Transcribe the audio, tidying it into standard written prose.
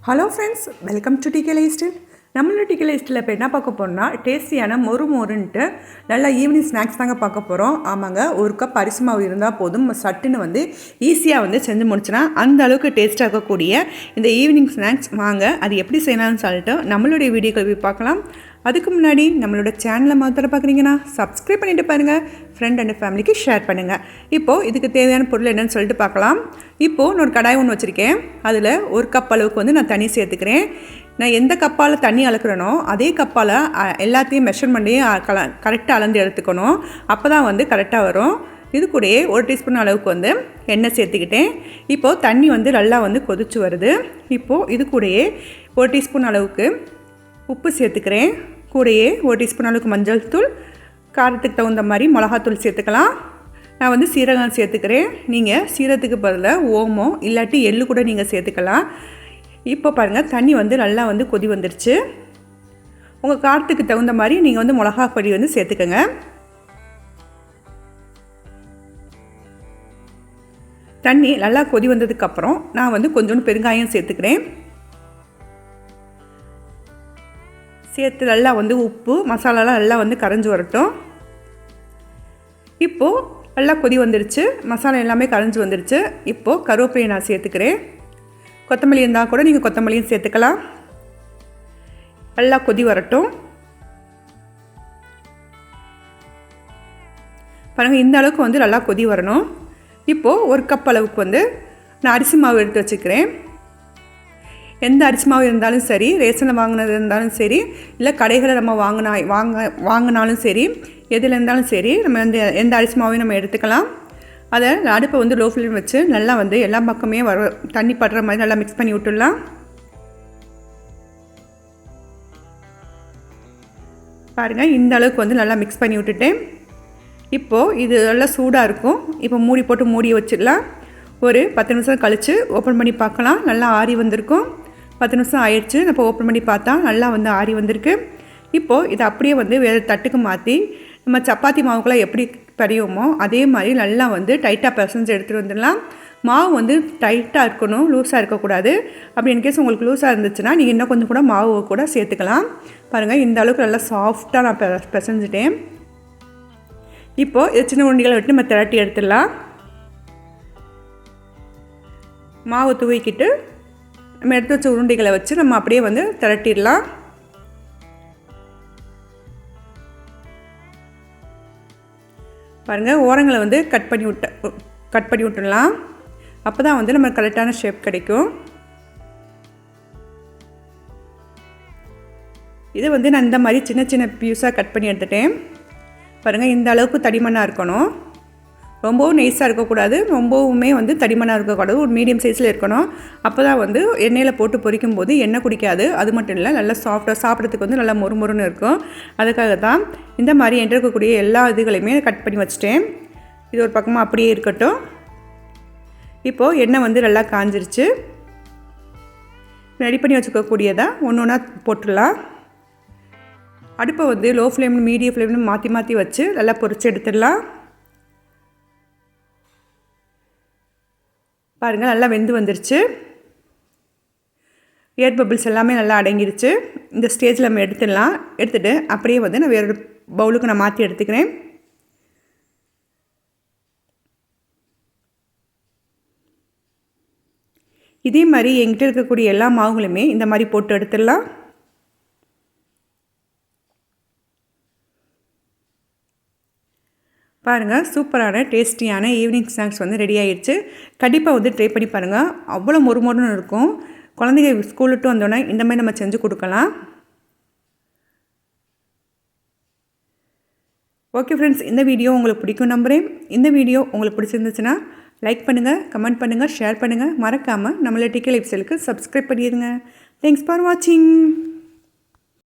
Hello friends, welcome to DK lifestyle. நம்மளோட DK லைஃப்ஸ்டைலில் இப்போ என்ன பார்க்க போகிறோம்னா, டேஸ்டியான மொறுன்ட்டு நல்லா ஈவினிங் ஸ்நாக்ஸ் தாங்க பார்க்க போகிறோம். ஆமாங்க, ஒரு கப் அரிசி மாவு இருந்தால் போதும், சட்டுன்னு ஈஸியாக செஞ்சு முடிச்சுனா அந்த அளவுக்கு டேஸ்ட்டாக இருக்கக்கூடிய இந்த ஈவினிங் ஸ்நாக்ஸ் வாங்க. அது எப்படி செய்யலாம்னு சொல்லிட்டு நம்மளுடைய வீடியோக்கள் போய் பார்க்கலாம். அதுக்கு முன்னாடி நம்மளோட சேனலை மாத்திர பார்க்குறீங்கன்னா சப்ஸ்கிரைப் பண்ணிவிட்டு பாருங்கள், ஃப்ரெண்ட் அண்ட் ஃபேமிலிக்கு ஷேர் பண்ணுங்கள். இப்போது இதுக்கு தேவையான பொருள் என்னென்னு சொல்லிட்டு பார்க்கலாம். இப்போது நான் ஒரு கடாய் ஒன்று வச்சுருக்கேன். அதில் ஒரு கப் அளவுக்கு நான் தண்ணி சேர்த்துக்கிறேன். நான் எந்த கப்பால் தண்ணி அளக்குறேனோ அதே கப்பால் எல்லாத்தையும் மெஷர்மெண்ட்டையும் கரெக்டாக அளந்து எடுத்துக்கணும். அப்போ தான் கரெக்டாக வரும். இது கூடயே ஒரு டீஸ்பூன் அளவுக்கு எண்ணெய் சேர்த்துக்கிட்டேன். இப்போது தண்ணி நல்லா கொதிச்சு வருது. இப்போது இது கூடயே ஒரு டீஸ்பூன் அளவுக்கு உப்பு சேர்த்துக்கிறேன். கூடயே ஒரு டீஸ்பூன் அளவுக்கு மஞ்சள் தூள், காரத்துக்கு தகுந்த மாதிரி மிளகாத்தூள் சேர்த்துக்கலாம். நான் சீரகம் சேர்த்துக்கிறேன். நீங்கள் சீரகத்துக்கு பதிலாக ஓமோ இல்லாட்டி எள்ளு கூட நீங்கள் சேர்த்துக்கலாம். இப்போ பாருங்கள், தண்ணி நல்லா கொதி வந்துருச்சு. உங்கள் காரத்துக்கு தகுந்த மாதிரி நீங்கள் மிளகா பொடி சேர்த்துக்கோங்க. தண்ணி நல்லா கொதி வந்ததுக்கப்புறம் நான் கொஞ்சோண்டு பெருங்காயம் சேர்த்துக்கிறேன். சேர்த்து நல்லா உப்பு மசாலாலாம் நல்லா கரைஞ்சி வரட்டும். இப்போது நல்லா கொதி வந்துடுச்சு, மசாலா எல்லாமே கரைஞ்சி வந்துடுச்சு. இப்போது கருவேப்பிலையை நான் சேர்த்துக்கிறேன். கொத்தமல்லி இருந்தால் கூட நீங்கள் கொத்தமல்லியும் சேர்த்துக்கலாம். நல்லா கொதி வரட்டும். பாருங்கள், இந்த அளவுக்கு நல்லா கொதி வரணும். இப்போது ஒரு கப் அளவுக்கு நான் அரிசி மாவு எடுத்து வச்சுக்கிறேன். எந்த அரிசி மாவு இருந்தாலும் சரி, ரேஷனில் வாங்கினது இருந்தாலும் சரி, இல்லை கடைகளை நம்ம வாங்கினாலும் சரி, எதில் இருந்தாலும் சரி, நம்ம எந்த அரிசி மாவையும் நம்ம எடுத்துக்கலாம். அதை அடுப்பை லோ ஃப்ளேம் வச்சு நல்லா எல்லா பக்கமே தண்ணி படுற மாதிரி நல்லா மிக்ஸ் பண்ணி விட்டுடலாம். பாருங்கள், இந்த அளவுக்கு நல்லா மிக்ஸ் பண்ணி விட்டுட்டேன். இப்போது இது நல்லா சூடாக இருக்கும். இப்போ மூடி போட்டு மூடி வச்சிடலாம். ஒரு 10 நிமிஷம் கழித்து ஓப்பன் பண்ணி பார்க்கலாம். நல்லா ஆறி வந்திருக்கும். 10 நிமிஷம் ஆயிடுச்சு. இப்போ ஓப்பன் பண்ணி பார்த்தா நல்லா ஆறி வந்திருக்கு. இப்போது இதை அப்படியே வேறு தட்டுக்கு மாற்றி நம்ம சப்பாத்தி மாவுக்குள்ளே எப்படி பறியோமோ அதே மாதிரி நல்லா டைட்டாக பிசைஞ்சு எடுத்துகிட்டு வந்துடலாம். மாவு டைட்டாக இருக்கணும், லூஸாக இருக்கக்கூடாது. அப்படி இன்கேஸ் உங்களுக்கு லூஸாக இருந்துச்சுன்னா நீங்கள் இன்னும் கொஞ்சம் கூட மாவு கூட சேர்த்துக்கலாம். பாருங்கள், இந்த அளவுக்கு நல்லா சாஃப்டாக நான் பிசைஞ்சிட்டேன். இப்போது இது சின்ன உருண்டைகளை விட்டு நம்ம திரட்டி எடுத்துடலாம். மாவு துவைக்கிட்டு நம்ம எடுத்து வச்ச உருண்டைகளை வச்சு நம்ம அப்படியே திரட்டிடலாம். பாருங்கள், ஓரங்களை கட் பண்ணி விட்டுடலாம். அப்போ தான் நம்ம கரெக்டான ஷேப் கிடைக்கும். இது நான் இந்த மாதிரி சின்ன சின்ன பீஸாக கட் பண்ணி எடுத்துட்டேன். பாருங்கள், இந்த அளவுக்கு தடிமனாக இருக்கணும். ரொம்பவும் நைஸாக இருக்கக்கூடாது, ரொம்பவுமே தடிமனாக இருக்கக்கூடாது. ஒரு மீடியம் சைஸில் இருக்கணும். அப்போ தான் எண்ணெயில் போட்டு பொரிக்கும் போது எண்ணெய் குடிக்காது. அது மட்டும் இல்லை, நல்லா சாஃப்டாக சாப்பிட்றதுக்கு நல்லா மொறுமொறுன்னு இருக்கும். அதுக்காக தான் இந்த மாதிரி என்கிட்ட இருக்கக்கூடிய எல்லா இதுகளையுமே கட் பண்ணி வச்சுட்டேன். இது ஒரு பக்கமாக அப்படியே இருக்கட்டும். இப்போது எண்ணெய் நல்லா காஞ்சிருச்சு. ரெடி பண்ணி வச்சுக்கக்கூடியதாக ஒன்று ஒன்றா போட்டுடலாம். அடுப்பை லோ ஃப்ளேம் மீடியம் ஃப்ளேம்னு மாற்றி மாற்றி வச்சு நல்லா பொரித்து எடுத்துடலாம். பாருங்கள், நல்லா வெந்து வந்துருச்சு. ஏர் பபிள்ஸ் எல்லாமே நல்லா அடங்கிருச்சு. இந்த ஸ்டேஜில் நம்ம எடுத்துடலாம். எடுத்துகிட்டு அப்படியே நான் வேறு பவுலுக்கு நான் மாற்றி எடுத்துக்கிறேன். இதே மாதிரி என்கிட்ட இருக்கக்கூடிய எல்லா மாவுகளுமே இந்த மாதிரி போட்டு எடுத்துடலாம். பாருங்கள், சூப்பரான டேஸ்டியான ஈவினிங் ஸ்நாக்ஸ் ரெடி ஆகிடுச்சு. கண்டிப்பாக ட்ரை பண்ணி பாருங்கள். அவ்வளோ மொறுமொறுன்னு இருக்கும். குழந்தைங்க ஸ்கூல் விட்டு வந்தோடனே இந்த மாதிரி நம்ம செஞ்சு கொடுக்கலாம். ஓகே ஃப்ரெண்ட்ஸ், இந்த வீடியோ உங்களுக்கு பிடிக்கும் நம்புகிறேன். இந்த வீடியோ உங்களுக்கு பிடிச்சிருந்துச்சுன்னா லைக் பண்ணுங்கள், கமெண்ட் பண்ணுங்கள், ஷேர் பண்ணுங்கள். மறக்காமல் நம்மளோட டிகே லைஃப்ஸ்டைலுக்கு சப்ஸ்கிரைப் பண்ணிடுங்க. தேங்க்ஸ் ஃபார் வாட்சிங்.